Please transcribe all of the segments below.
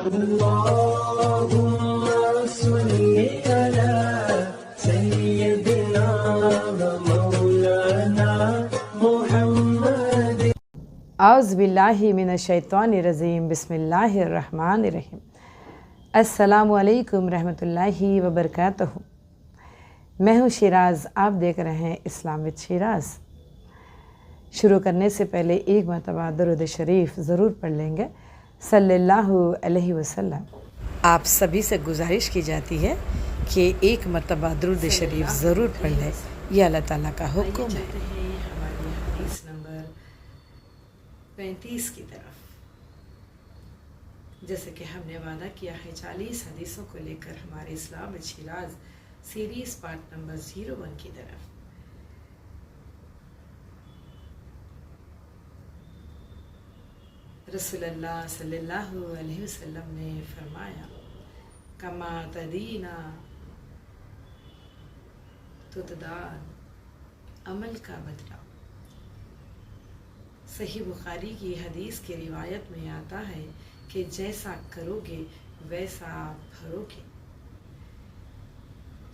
اللهم صل على سيدنا ومولانا محمد اعوذ باللہ من الشیطان الرجیم بسم اللہ الرحمن الرحیم السلام علیکم رحمۃ اللہ وبرکاتہ۔ میں ہوں شیراز، آپ دیکھ رہے ہیں اسلام وتھ شیراز۔ شروع کرنے سے پہلے ایک مرتبہ درود شریف ضرور پڑھ لیں گے صلی اللہ علیہ وسلم۔ آپ سبھی سے گزارش کی جاتی ہے کہ ایک مرتبہ درود شریف ضرور پڑھ لیں، یہ اللہ تعالیٰ کا حکم ہے۔ ہماری حدیث نمبر 35 کی طرف، جیسے کہ ہم نے وعدہ کیا ہے 40 حدیثوں کو لے کر ہمارے Islam with Shiraz series part number 01 کی طرف۔ رسول اللہ صلی اللہ علیہ وسلم نے فرمایا کما تدینا تدان، عمل کا بدلہ۔ صحیح بخاری کی حدیث کی روایت میں آتا ہے کہ جیسا کرو گے ویسا بھرو گے۔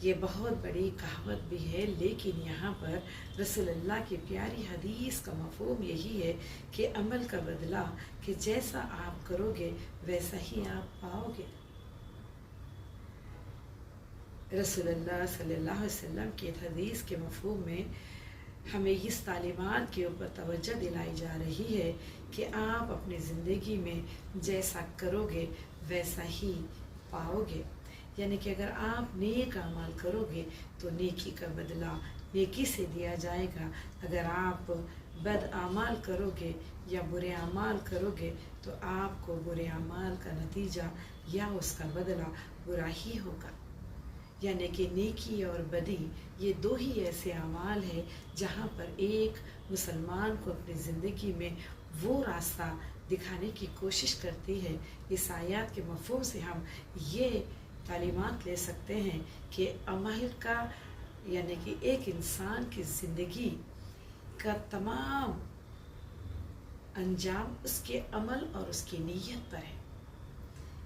یہ بہت بڑی کہاوت بھی ہے، لیکن یہاں پر رسول اللہ کی پیاری حدیث کا مفہوم یہی ہے کہ عمل کا بدلہ، کہ جیسا آپ کرو گے ویسا ہی آپ پاؤ گے۔ رسول اللہ صلی اللہ علیہ وسلم کی حدیث کے مفہوم میں ہمیں اس تعلیمات کے اوپر توجہ دلائی جا رہی ہے کہ آپ اپنی زندگی میں جیسا کرو گے ویسا ہی پاؤ گے۔ یعنی کہ اگر آپ نیک اعمال کرو گے تو نیکی کا بدلہ نیکی سے دیا جائے گا، اگر آپ بد اعمال کرو گے یا برے اعمال کرو گے تو آپ کو برے اعمال کا نتیجہ یا اس کا بدلہ برا ہی ہوگا۔ یعنی کہ نیکی اور بدی یہ دو ہی ایسے اعمال ہیں جہاں پر ایک مسلمان کو اپنی زندگی میں وہ راستہ دکھانے کی کوشش کرتی ہے۔ اس آیات کے مفہوم سے ہم یہ تعلیمات لے سکتے ہیں کہ عمل کا، یعنی کہ ایک انسان کی زندگی کا تمام انجام اس کے عمل اور اس کی نیت پر ہے۔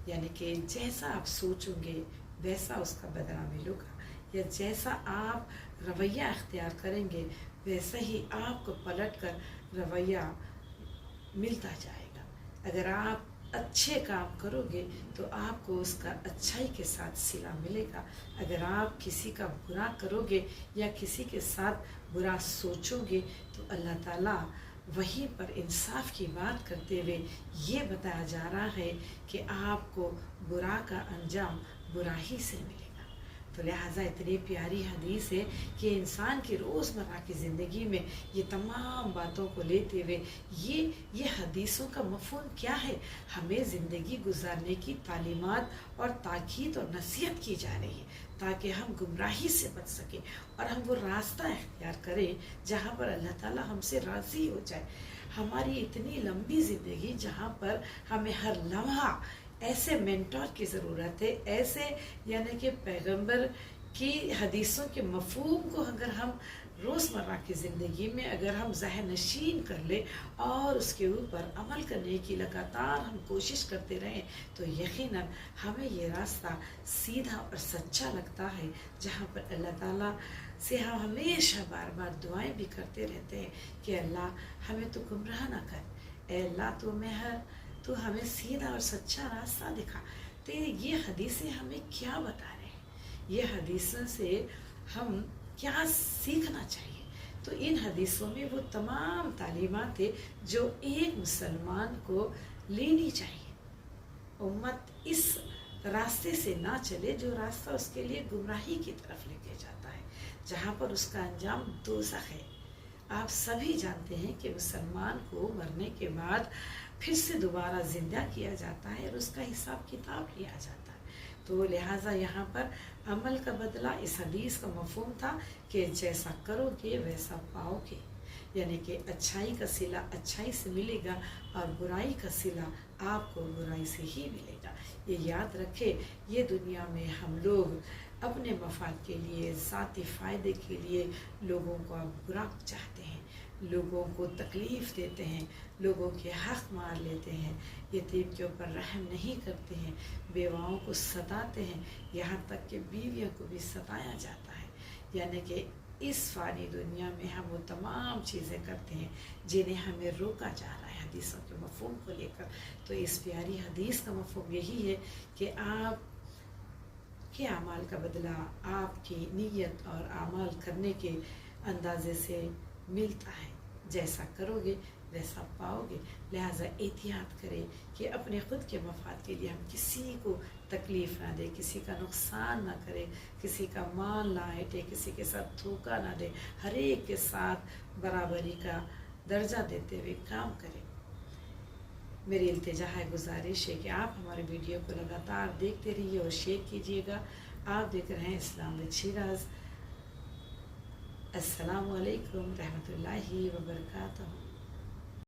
یعنی کہ جیسا آپ سوچیں گے ویسا اس کا بدلہ ملے گا، یا جیسا آپ رویہ اختیار کریں گے ویسا ہی آپ کو پلٹ کر رویہ ملتا جائے گا۔ اگر آپ اچھے کام کرو گے تو آپ کو اس کا اچھائی کے ساتھ صلہ ملے گا، اگر آپ کسی کا برا کرو گے یا کسی کے ساتھ برا سوچو گے تو اللہ تعالیٰ وہیں پر انصاف کی بات کرتے ہوئے یہ بتایا جا رہا ہے کہ آپ کو برا کا انجام برا ہی سے ملے گا۔ تو لہٰذا اتنی پیاری حدیث ہے کہ انسان کی روزمرہ کی زندگی میں یہ تمام باتوں کو لیتے ہوئے یہ حدیثوں کا مفہوم کیا ہے؟ ہمیں زندگی گزارنے کی تعلیمات اور تاکید اور نصیحت کی جا رہی ہے تاکہ ہم گمراہی سے بچ سکیں اور ہم وہ راستہ اختیار کریں جہاں پر اللہ تعالیٰ ہم سے راضی ہو جائے۔ ہماری اتنی لمبی زندگی جہاں پر ہمیں ہر لمحہ ایسے مینٹور کی ضرورت ہے، ایسے یعنی کہ پیغمبر کی حدیثوں کے مفہوم کو اگر ہم روزمرہ کی زندگی میں اگر ہم ذہن نشین کر لیں اور اس کے اوپر عمل کرنے کی لگاتار ہم کوشش کرتے رہیں تو یقیناً ہمیں یہ راستہ سیدھا اور سچا لگتا ہے، جہاں پر اللہ تعالیٰ سے ہم ہمیشہ بار بار دعائیں بھی کرتے رہتے ہیں کہ اللہ ہمیں تو گمراہ نہ کر، اے اللہ تو ہمیں سیدھا اور سچا راستہ دکھا۔ تو یہ حدیثیں ہمیں کیا بتا رہے ہیں، یہ حدیثوں سے ہم کیا سیکھنا چاہیے؟ تو ان حدیثوں میں وہ تمام تعلیمات ہیں جو ایک مسلمان کو لینی چاہیے۔ امت اس راستے سے نہ چلے جو راستہ اس کے لیے گمراہی کی طرف لے کے جاتا ہے، جہاں پر اس کا انجام دوزخ ہے۔ آپ سبھی جانتے ہیں کہ مسلمان کو مرنے کے بعد پھر سے دوبارہ زندہ کیا جاتا ہے اور اس کا حساب کتاب لیا جاتا ہے۔ تو لہٰذا یہاں پر عمل کا بدلہ اس حدیث کا مفہوم تھا کہ جیسا کرو گے ویسا پاؤ گے، یعنی کہ اچھائی کا صلہ اچھائی سے ملے گا اور برائی کا صلہ آپ کو برائی سے ہی ملے گا۔ یہ یاد رکھے، یہ دنیا میں ہم لوگ اپنے مفاد کے لیے، ذاتی فائدے کے لیے لوگوں کو برا چاہتے ہیں، لوگوں کو تکلیف دیتے ہیں، لوگوں کے حق مار لیتے ہیں، یتیم کے اوپر رحم نہیں کرتے ہیں، بیواؤں کو ستاتے ہیں، یہاں تک کہ بیویوں کو بھی ستایا جاتا ہے۔ یعنی کہ اس فانی دنیا میں ہم وہ تمام چیزیں کرتے ہیں جنہیں ہمیں روکا جا رہا ہے حدیثوں کے مفہوم کو لے کر۔ تو اس پیاری حدیث کا مفہوم یہی ہے کہ آپ کے اعمال کا بدلہ آپ کی نیت اور اعمال کرنے کے اندازے سے ملتا ہے، جیسا کرو گے ویسا پاؤ گے۔ لہٰذا احتیاط کریں کہ اپنے خود کے مفاد کے لیے ہم کسی کو تکلیف نہ دیں، کسی کا نقصان نہ کریں، کسی کا مال نہ ہٹے، کسی کے ساتھ دھوکہ نہ دیں، ہر ایک کے ساتھ برابری کا درجہ دیتے ہوئے کام کریں۔ میری التجا ہے، گزارش ہے کہ آپ ہمارے ویڈیو کو لگاتار دیکھتے رہیے اور شیئر کیجیے گا۔ آپ دیکھ رہے ہیں اسلام وتھ شیراز۔ السلام علیکم رحمۃ اللہ وبرکاتہ۔